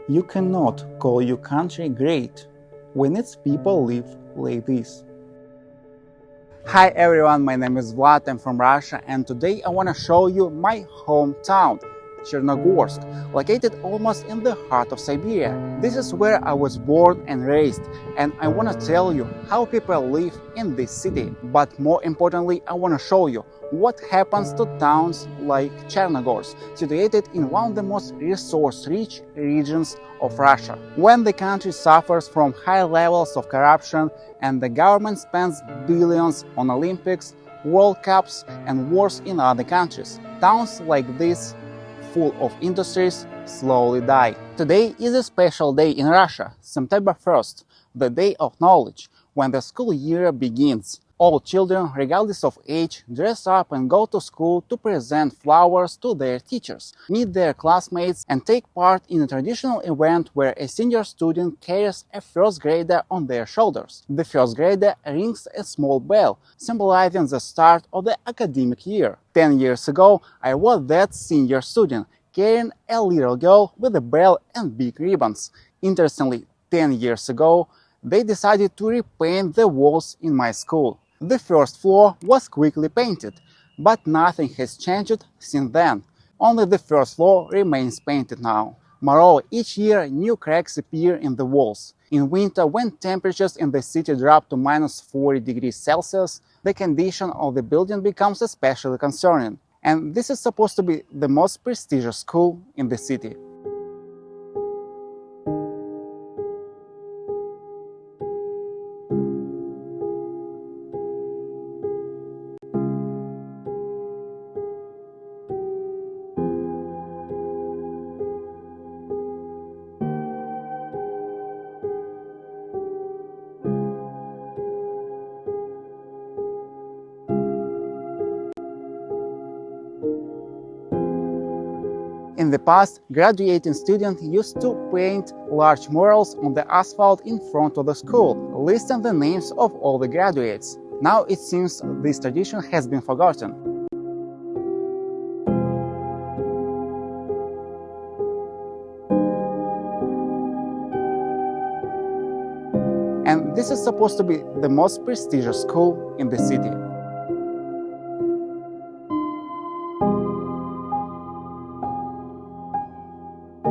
You cannot call your country great when its people live like this. Hi everyone, my name is Vlad, I'm from Russia, and today I want to show you my hometown, Chernogorsk, located almost in the heart of Siberia. This is where I was born and raised, and I want to tell you how people live in this city. But more importantly, I want to show you what happens to towns like Chernogorsk, situated in one of the most resource-rich regions of Russia. When the country suffers from high levels of corruption and the government spends billions on Olympics, World Cups and wars in other countries, towns like this, full of industries, slowly die. Today is a special day in Russia, September 1st, the Day of Knowledge, when the school year begins. All children, regardless of age, dress up and go to school to present flowers to their teachers, meet their classmates, and take part in a traditional event where a senior student carries a first grader on their shoulders. The first grader rings a small bell, symbolizing the start of the academic year. 10 years ago, I was that senior student, carrying a little girl with a bell and big ribbons. Interestingly, 10 years ago, they decided to repaint the walls in my school. The first floor was quickly painted, but nothing has changed since then. Only the first floor remains painted now. Moreover, each year new cracks appear in the walls. In winter, when temperatures in the city drop to -40 degrees Celsius, the condition of the building becomes especially concerning. And this is supposed to be the most prestigious school in the city. In the past, graduating students used to paint large murals on the asphalt in front of the school, listing the names of all the graduates. Now it seems this tradition has been forgotten. And this is supposed to be the most prestigious school in the city.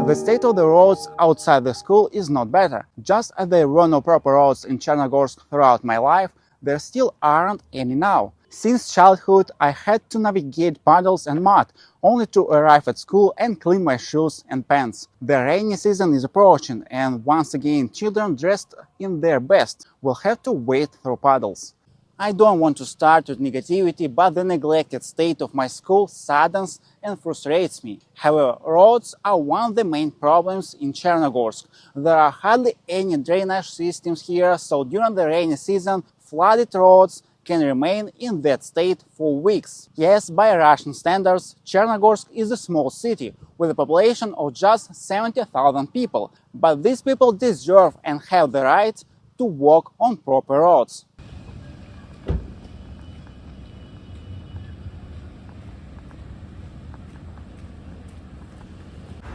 The state of the roads outside the school is not better. Just as there were no proper roads in Chernogorsk throughout my life, there still aren't any now. Since childhood, I had to navigate puddles and mud, only to arrive at school and clean my shoes and pants. The rainy season is approaching, and once again, children dressed in their best will have to wade through puddles. I don't want to start with negativity, but the neglected state of my school saddens and frustrates me. However, roads are one of the main problems in Chernogorsk. There are hardly any drainage systems here, so during the rainy season, flooded roads can remain in that state for weeks. Yes, by Russian standards, Chernogorsk is a small city with a population of just 70,000 people, but these people deserve and have the right to walk on proper roads.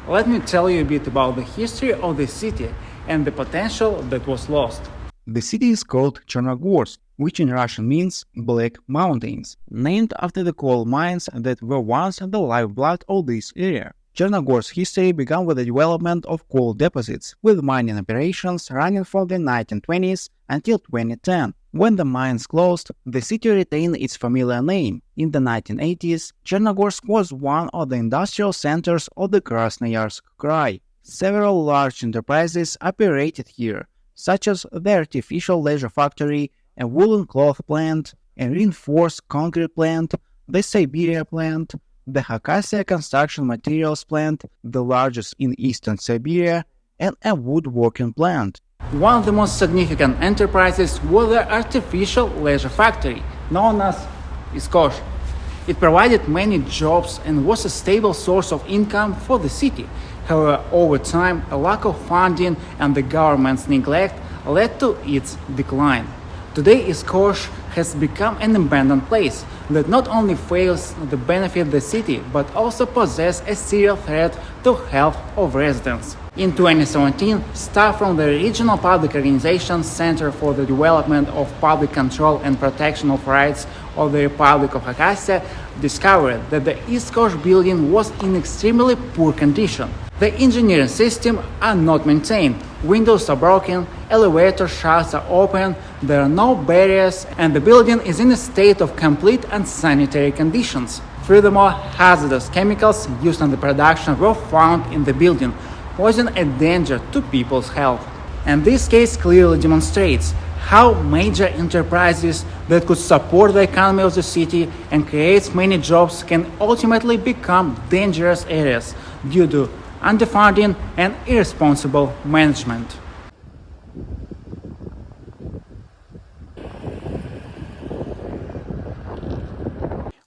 Let me tell you a bit about the history of the city and the potential that was lost. The city is called Chernogorsk, which in Russian means Black Mountains, named after the coal mines that were once the lifeblood of this area. Chernogorsk's history began with the development of coal deposits, with mining operations running from the 1920s until 2010. When the mines closed, the city retained its familiar name. In the 1980s, Chernogorsk was one of the industrial centers of the Krasnoyarsk Krai. Several large enterprises operated here, such as the artificial leisure factory, a woolen cloth plant, a reinforced concrete plant, the Siberia plant, the Khakassia construction materials plant, the largest in eastern Siberia, and a woodworking plant. One of the most significant enterprises was the artificial leisure factory, known as Iskosh. It provided many jobs and was a stable source of income for the city. However, over time, a lack of funding and the government's neglect led to its decline. Today, Iskosh has become an abandoned place that not only fails to benefit the city, but also poses a serious threat to health of residents. In 2017, staff from the Regional Public Organization Center for the Development of Public Control and Protection of Rights of the Republic of Khakassia discovered that the East Coast building was in extremely poor condition. The engineering systems are not maintained, windows are broken, elevator shafts are open, there are no barriers, and the building is in a state of complete unsanitary conditions. Furthermore, hazardous chemicals used in the production were found in the building, posing a danger to people's health. And this case clearly demonstrates how major enterprises that could support the economy of the city and create many jobs can ultimately become dangerous areas due to underfunding and irresponsible management.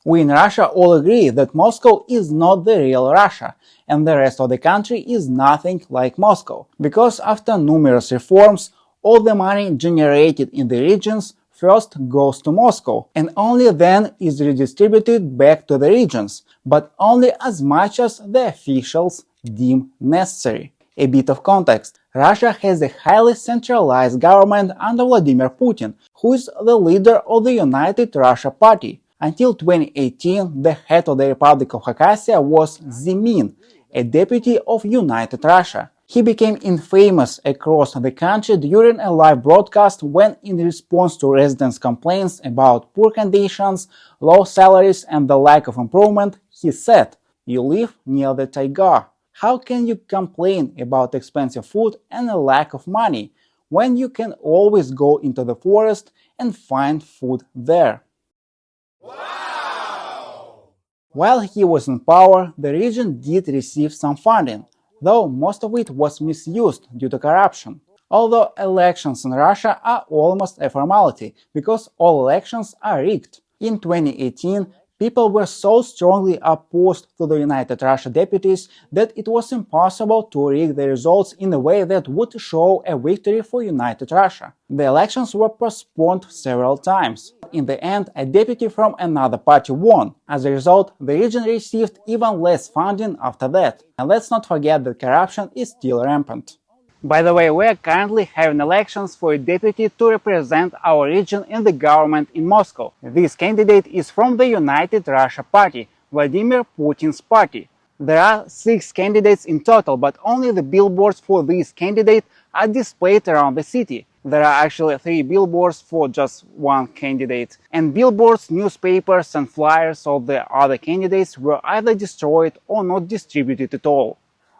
We in Russia all agree that Moscow is not the real Russia, and the rest of the country is nothing like Moscow, because after numerous reforms, all the money generated in the regions first goes to Moscow, and only then is redistributed back to the regions, but only as much as the officials deem necessary. A bit of context. Russia has a highly centralized government under Vladimir Putin, who is the leader of the United Russia Party. Until 2018, the head of the Republic of Khakassia was Zemin, a deputy of United Russia. He became infamous across the country during a live broadcast when, in response to residents' complaints about poor conditions, low salaries and the lack of improvement, he said, "You live near the taiga. How can you complain about expensive food and a lack of money when you can always go into the forest and find food there?" Wow! While he was in power, the region did receive some funding, though most of it was misused due to corruption. Although elections in Russia are almost a formality, because all elections are rigged. In 2018, people were so strongly opposed to the United Russia deputies that it was impossible to rig the results in a way that would show a victory for United Russia. The elections were postponed several times. In the end, a deputy from another party won. As a result, the region received even less funding after that. And let's not forget that corruption is still rampant. By the way, we are currently having elections for a deputy to represent our region in the government in Moscow. This candidate is from the United Russia Party, Vladimir Putin's party. There are 6 candidates in total, but only the billboards for this candidate are displayed around the city. There are actually 3 billboards for just one candidate. And billboards, newspapers and flyers of the other candidates were either destroyed or not distributed at all.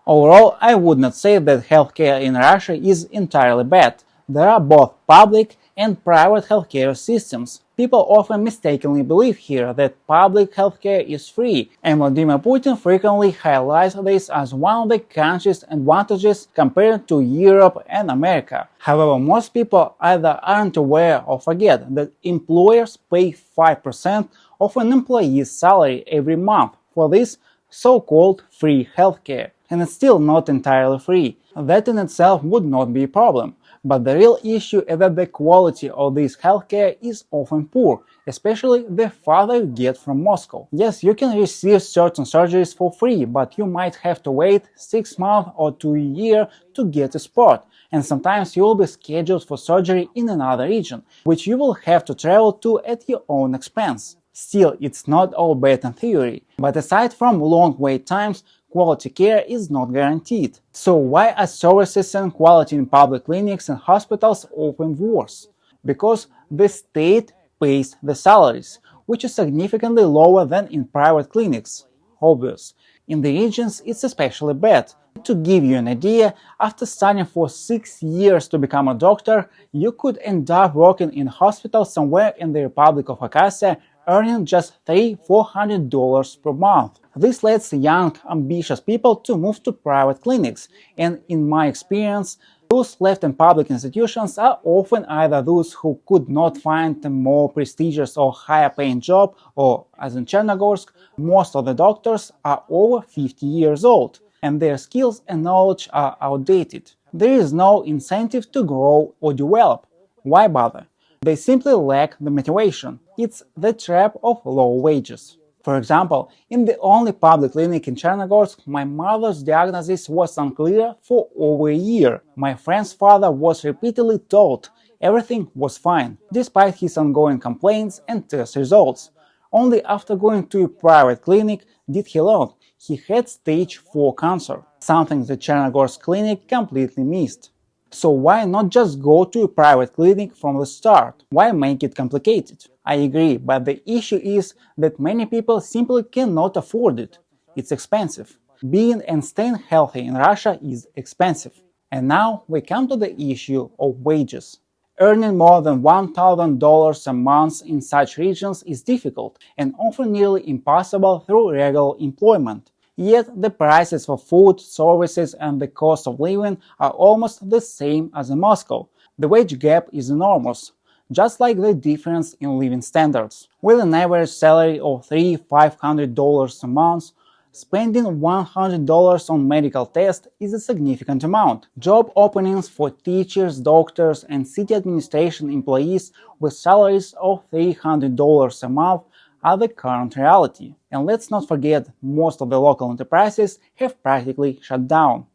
Overall, I would not say that healthcare in Russia is entirely bad. There are both public and private healthcare systems. People often mistakenly believe here that public healthcare is free, and Vladimir Putin frequently highlights this as one of the country's advantages compared to Europe and America. However, most people either aren't aware or forget that employers pay 5% of an employee's salary every month for this so-called free healthcare. And it's still not entirely free. That in itself would not be a problem. But the real issue is that the quality of this healthcare is often poor, especially the farther you get from Moscow. Yes, you can receive certain surgeries for free, but you might have to wait 6 months or to a year to get a spot. And sometimes you will be scheduled for surgery in another region, which you will have to travel to at your own expense. Still, it's not all bad in theory. But aside from long wait times, quality care is not guaranteed. So why are services and quality in public clinics and hospitals often worse? Because the state pays the salaries, which is significantly lower than in private clinics. Obvious. In the regions, it's especially bad. To give you an idea, after studying for 6 years to become a doctor, you could end up working in a hospital somewhere in the Republic of Khakassia, earning just $300–400 per month. This leads young, ambitious people to move to private clinics, and in my experience, those left in public institutions are often either those who could not find a more prestigious or higher-paying job, or, as in Chernogorsk, most of the doctors are over 50 years old, and their skills and knowledge are outdated. There is no incentive to grow or develop. Why bother? They simply lack the motivation. It's the trap of low wages. For example, in the only public clinic in Chernogorsk, my mother's diagnosis was unclear for over a year. My friend's father was repeatedly told everything was fine, despite his ongoing complaints and test results. Only after going to a private clinic did he learn he had stage 4 cancer, something the Chernogorsk clinic completely missed. So why not just go to a private clinic from the start? Why make it complicated? I agree, but the issue is that many people simply cannot afford it. It's expensive. Being and staying healthy in Russia is expensive. And now we come to the issue of wages. Earning more than $1,000 a month in such regions is difficult and often nearly impossible through regular employment. Yet the prices for food, services and the cost of living are almost the same as in Moscow. The wage gap is enormous, just like the difference in living standards. With an average salary of $300–500 a month, spending $100 on medical tests is a significant amount. Job openings for teachers, doctors, and city administration employees with salaries of $300 a month are the current reality. And let's not forget, most of the local enterprises have practically shut down.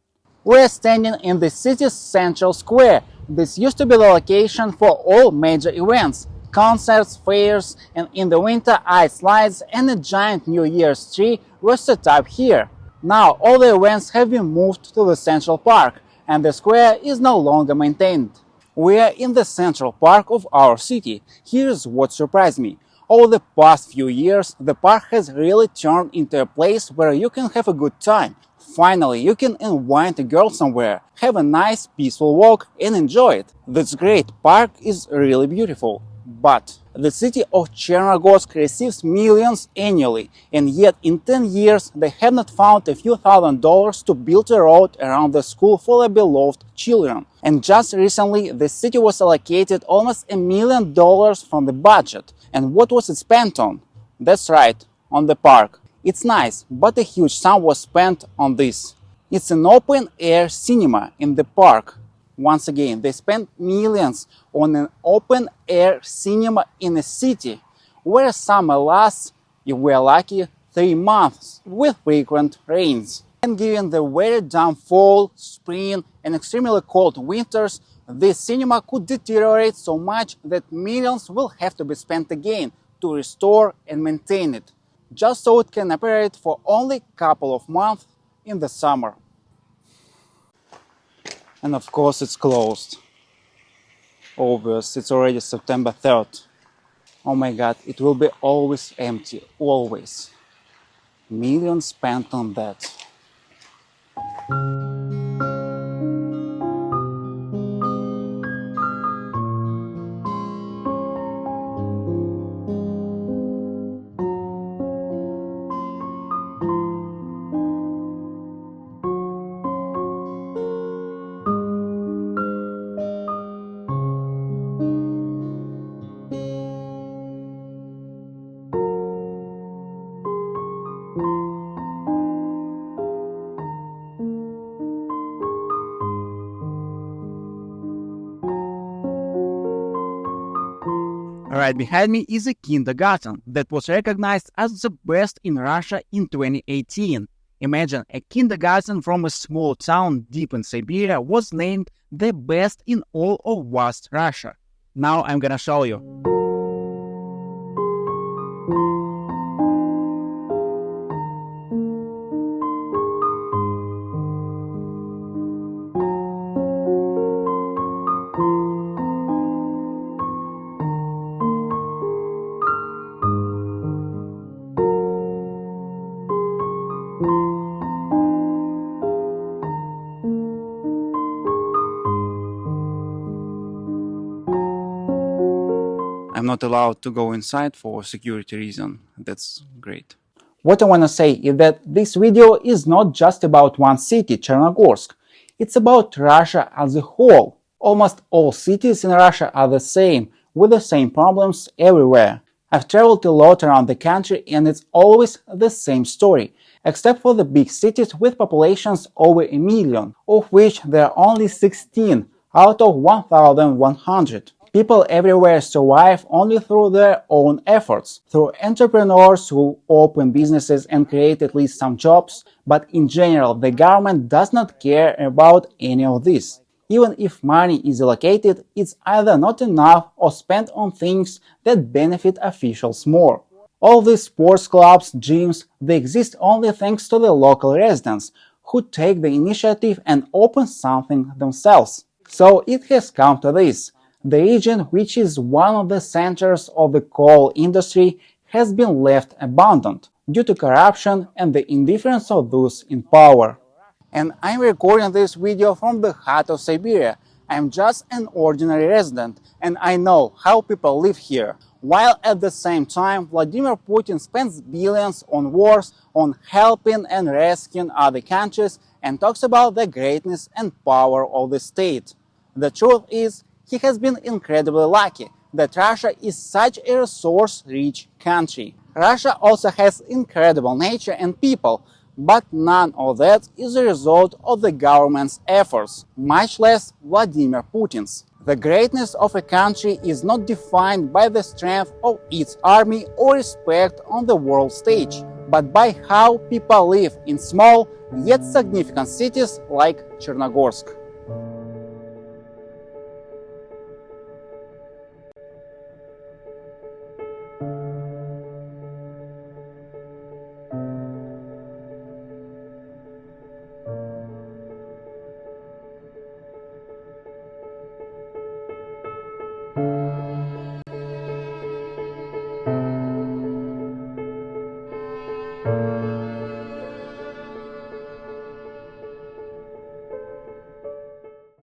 We're standing in the city's central square. This used to be the location for all major events, concerts, fairs, and in the winter ice slides and a giant New Year's tree were set up here. Now all the events have been moved to the central park, and the square is no longer maintained. We are in the central park of our city. Here's what surprised me. Over the past few years, the park has really turned into a place where you can have a good time. Finally, you can invite a girl somewhere, have a nice, peaceful walk and enjoy it. That's great, park is really beautiful. But the city of Chernogorsk receives millions annually, and yet in 10 years they have not found a few $1,000s to build a road around the school for their beloved children. And just recently the city was allocated almost $1 million from the budget. And what was it spent on? That's right, on the park. It's nice, but a huge sum was spent on this. It's an open-air cinema in the park. Once again, they spent millions on an open-air cinema in a city where summer lasts, if we're lucky, 3 months with frequent rains. And given the very damp fall, spring and extremely cold winters, this cinema could deteriorate so much that millions will have to be spent again to restore and maintain it, just so it can operate for only a couple of months in the summer. And of course it's closed. Obvious, it's already September 3rd. Oh my god, it will be always empty, always. Millions spent on that. Right behind me is a kindergarten that was recognized as the best in Russia in 2018. Imagine, a kindergarten from a small town deep in Siberia was named the best in all of vast Russia. Now I'm gonna show you. I'm not allowed to go inside for security reason. That's great. What I want to say is that this video is not just about one city, Chernogorsk. It's about Russia as a whole. Almost all cities in Russia are the same, with the same problems everywhere. I've traveled a lot around the country and it's always the same story, except for the big cities with populations over a million, of which there are only 16 out of 1,100. People everywhere survive only through their own efforts, through entrepreneurs who open businesses and create at least some jobs, but in general, the government does not care about any of this. Even if money is allocated, it's either not enough or spent on things that benefit officials more. All these sports clubs, gyms, they exist only thanks to the local residents, who take the initiative and open something themselves. So it has come to this. The region, which is one of the centers of the coal industry, has been left abandoned due to corruption and the indifference of those in power. And I'm recording this video from the heart of Siberia. I'm just an ordinary resident, and I know how people live here. While at the same time, Vladimir Putin spends billions on wars, on helping and rescuing other countries, and talks about the greatness and power of the state. The truth is, he has been incredibly lucky that Russia is such a resource-rich country. Russia also has incredible nature and people, but none of that is a result of the government's efforts, much less Vladimir Putin's. The greatness of a country is not defined by the strength of its army or respect on the world stage, but by how people live in small yet significant cities like Chernogorsk.